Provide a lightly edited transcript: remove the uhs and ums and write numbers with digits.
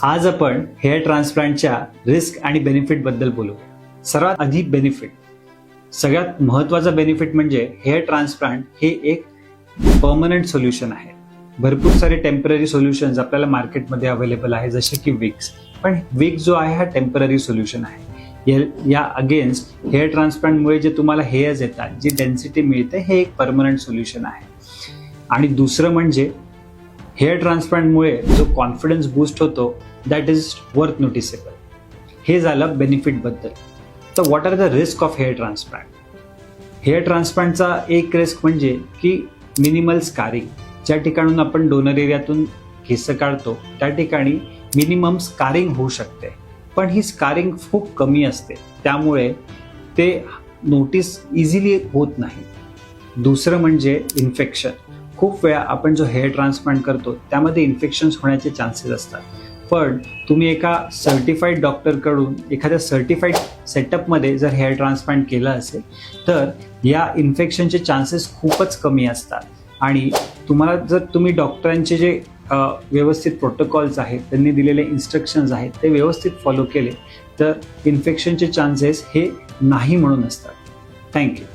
आज आपण hair ट्रान्सप्लांटच्या risk आणि बेनिफिट बद्दल बोलू. सर्वात आधी बेनिफिट. सगळ्यात महत्त्वाचा बेनिफिट म्हणजे हेअर ट्रान्सप्लांट हे एक परमनंट सोल्युशन आहे. भरपूर सारे टेम्पररी सोल्युशन्स आपल्याला मार्केटमध्ये अवेलेबल आहे, जसे की विग्स. पण विग्स जो आहे हा टेम्पररी सोल्युशन आहे. या अगेन्स्ट हेअर ट्रान्सप्लांटमुळे जे तुम्हाला हेअर्स येतात, जी डेन्सिटी मिळते, हे एक परमनंट सोल्युशन आहे. आणि दुसरं म्हणजे हेअर ट्रान्सप्लांटमुळे जो कॉन्फिडन्स बूस्ट होतो, दॅट इज वर्थ नोटिसेबल. हे झालं बेनिफिट बद्दल. तर what are the risk of hair transplant? Hair ट्रान्सप्लांटचा एक रिस्क म्हणजे की मिनिमल स्कारिंग. ज्या ठिकाणून आपण डोनर एरियातून केस काढतो त्या ठिकाणी मिनिमम स्कारिंग होऊ शकते, पण ही स्कारिंग खूप कमी असते, त्यामुळे ते नोटीस इझिली होत नाही. दुसरं म्हणजे इन्फेक्शन. खूप वेळा आपण जो हेअर ट्रान्सप्लांट करतो त्यामध्ये इन्फेक्शन्स होण्याचे चान्सेस असतात. पण तुम्ही एका सर्टिफाईड डॉक्टरकडून एखाद्या सर्टिफाईड सेटअपमध्ये जर हेअर ट्रान्सप्लांट केलं असेल तर या इन्फेक्शनचे चान्सेस खूपच कमी असतात. आणि तुम्हाला जर तुम्ही डॉक्टरांचे जे व्यवस्थित प्रोटोकॉल्स आहेत, त्यांनी दिलेले इन्स्ट्रक्शन्स आहेत, ते व्यवस्थित फॉलो केले तर इन्फेक्शनचे चान्सेस हे नाही म्हणून असतात. थँक्यू.